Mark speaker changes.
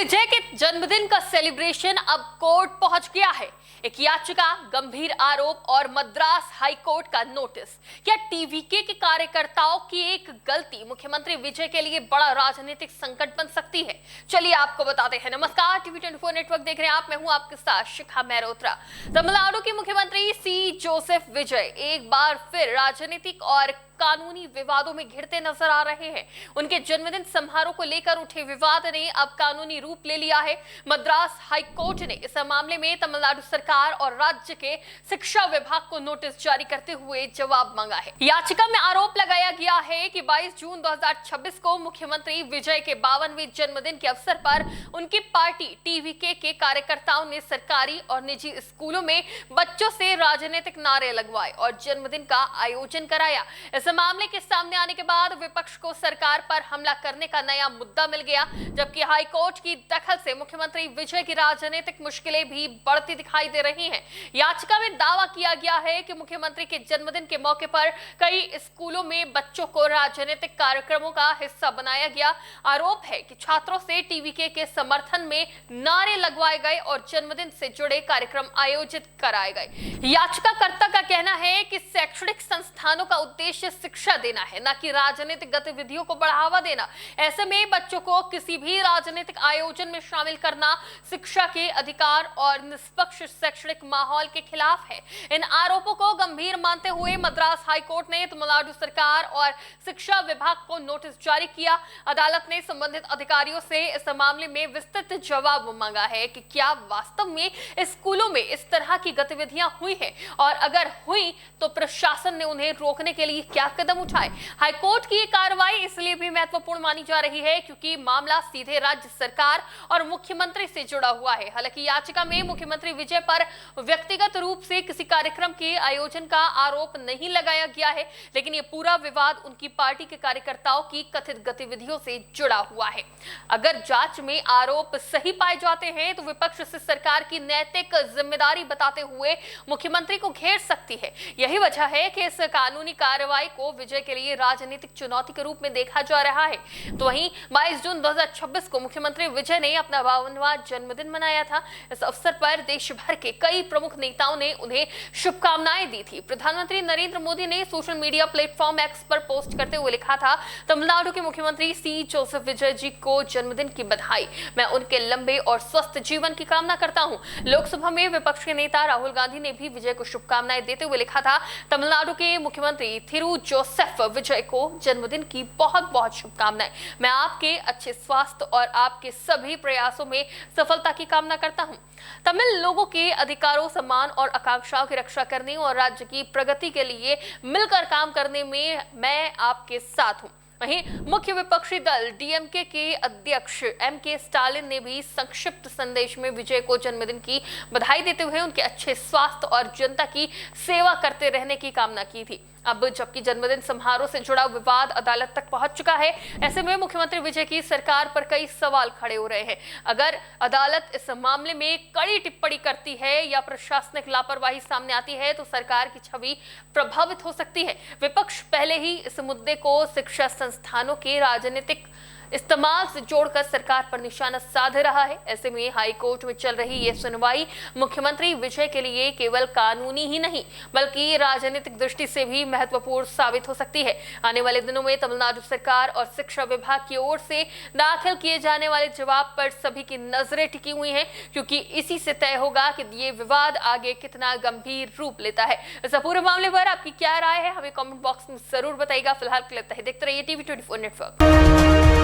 Speaker 1: विजय के जन्मदिन का सेलिब्रेशन अब कोर्ट पहुंच गया है। एक याचिका, गंभीर आरोप और मद्रास हाई कोर्ट का नोटिस। क्या टीवीके के कार्यकर्ताओं की एक गलती मुख्यमंत्री विजय के लिए बड़ा राजनीतिक संकट बन सकती है? चलिए आपको बताते हैं। नमस्कार, टीवी 24 नेटवर्क देख रहे हैं आप। मैं हूं आपके साथ शिखा मेहरोत्रा। तमिलनाडु के मुख्यमंत्री सी जोसेफ विजय एक बार फिर राजनीतिक और कानूनी विवादों में घिरते नजर आ रहे हैं। उनके जन्मदिन समारोह को लेकर उठे विवाद ने अब कानूनी रूप ले लिया है। मद्रास हाई कोर्ट ने इस मामले में तमिलनाडु सरकार और राज्य के शिक्षा विभाग को नोटिस जारी करते हुए जवाब मांगा है। याचिका में आरोप लगाया गया है कि 22 जून 2026 को मुख्यमंत्री विजय के 52वें जन्मदिन के अवसर पर उनकी पार्टी टीवीके के कार्यकर्ताओं ने सरकारी और निजी स्कूलों में बच्चों से राजनीतिक नारे लगवाए और जन्मदिन का आयोजन कराया। इस मामले के सामने आने के बाद विपक्ष को सरकार पर हमला करने का नया मुद्दा मिल गया, जबकि हाई कोर्ट की दखल से मुख्यमंत्री विजय की राजनीतिक मुश्किलें भी बढ़ती दिखाई दे रही हैं। याचिका में दावा किया गया है कि मुख्यमंत्री के जन्मदिन के मौके पर कई स्कूलों में बच्चों को राजनीतिक कार्यक्रमों का हिस्सा बनाया गया। आरोप है कि छात्रों से टीवीके के समर्थन में नारे लगवाए गए और जन्मदिन से जुड़े कार्यक्रम आयोजित कराए गए। याचिकाकर्ता का कहना है कि शैक्षणिक संस्थानों का उद्देश्य शिक्षा देना है, न कि राजनीतिक गतिविधियों को बढ़ावा देना। ऐसे में बच्चों को किसी भी राजनीतिक आयोजन में शामिल करना शिक्षा के अधिकार और निष्पक्ष शैक्षणिक माहौल के खिलाफ है। इन आरोपों को गंभीर मानते हुए मद्रास हाई कोर्ट ने तमिलनाडु सरकार और शिक्षा विभाग को नोटिस जारी किया। अदालत ने संबंधित अधिकारियों से इस मामले में विस्तृत जवाब मांगा है कि क्या वास्तव में स्कूलों में इस तरह की गतिविधियां हुई हैं और अगर हुई तो प्रशासन ने उन्हें रोकने के लिए क्या कदम उठाए। हाईकोर्ट की कार्रवाई इसलिए भी महत्वपूर्ण मानी जा रही है क्योंकि मामला सीधे राज्य सरकार और मुख्यमंत्री से जुड़ा हुआ है। हालांकि याचिका में मुख्यमंत्री विजय पर व्यक्तिगत रूप से किसी कार्यक्रम के आयोजन का आरोप नहीं लगाया गया है, लेकिन यह पूरा विवाद उनकी पार्टी के कार्यकर्ताओं की कथित गतिविधियों से जुड़ा हुआ है। अगर जांच में आरोप सही पाए जाते हैं तो विपक्ष से सरकार की नैतिक जिम्मेदारी बताते हुए मुख्यमंत्री को घेर सकती है। यही वजह है कि इस कानूनी कार्रवाई को विजय के लिए राजनीतिक चुनौती के रूप में देखा जा रहा है। तो वहीं 22 जून 2026 को मुख्यमंत्री विजय ने अपना 52वां जन्मदिन मनाया था। इस अवसर पर देश भर के कई प्रमुख नेताओं ने उन्हें शुभकामनाएं दी थी। प्रधानमंत्री नरेंद्र मोदी ने सोशल मीडिया प्लेटफॉर्म एक्स पर पोस्ट करते हुए लिखा था, तमिलनाडु के मुख्यमंत्री सी जोसेफ विजय जी को जन्मदिन की बधाई। मैं उनके लंबे और स्वस्थ जीवन की कामना करता हूं। लोकसभा में विपक्ष के नेता राहुल गांधी ने भी विजय को शुभकामनाएं देते हुए लिखा था, तमिलनाडु के मुख्यमंत्री थिरु जोसेफ विजय को जन्मदिन की बहुत बहुत शुभकामनाएं। मैं आपके अच्छे स्वास्थ्य और आपके सभी प्रयासों में सफलता की कामना करता हूं। तमिल लोगों के अधिकारों, सम्मान और आकांक्षाओं की रक्षा करने और राज्य की प्रगति के लिए मिलकर काम करने में मैं आपके साथ हूं। वहीं मुख्य विपक्षी दल डीएमके के अध्यक्ष एमके स्टालिन ने भी संक्षिप्त संदेश में विजय को जन्मदिन की बधाई देते हुए उनके अच्छे स्वास्थ्य और जनता की सेवा करते रहने की कामना की थी। अब जबकि जन्मदिन समारोह से जुड़ा विवाद अदालत तक पहुंच चुका है, ऐसे में मुख्यमंत्री विजय की सरकार पर कई सवाल खड़े हो रहे हैं। अगर अदालत इस मामले में कड़ी टिप्पणी करती है या प्रशासनिक लापरवाही सामने आती है तो सरकार की छवि प्रभावित हो सकती है। विपक्ष पहले ही इस मुद्दे को शिक्षा संस्थानों के राजनीतिक इस्तेमाल से जोड़कर सरकार पर निशाना साध रहा है। ऐसे में हाई कोर्ट में चल रही ये सुनवाई मुख्यमंत्री विजय के लिए केवल कानूनी ही नहीं बल्कि राजनीतिक दृष्टि से भी महत्वपूर्ण साबित हो सकती है। आने वाले दिनों में तमिलनाडु सरकार और शिक्षा विभाग की ओर से दाखिल किए जाने वाले जवाब पर सभी की नजरें टिकी हुई हैं, क्योंकि इसी से तय होगा कि ये विवाद आगे कितना गंभीर रूप लेता है। इस पूरे मामले पर आपकी क्या राय है, हमें कमेंट बॉक्स में जरूर बताइएगा। फिलहाल के लिए देखते रहिए टीवी 24 नेटवर्क।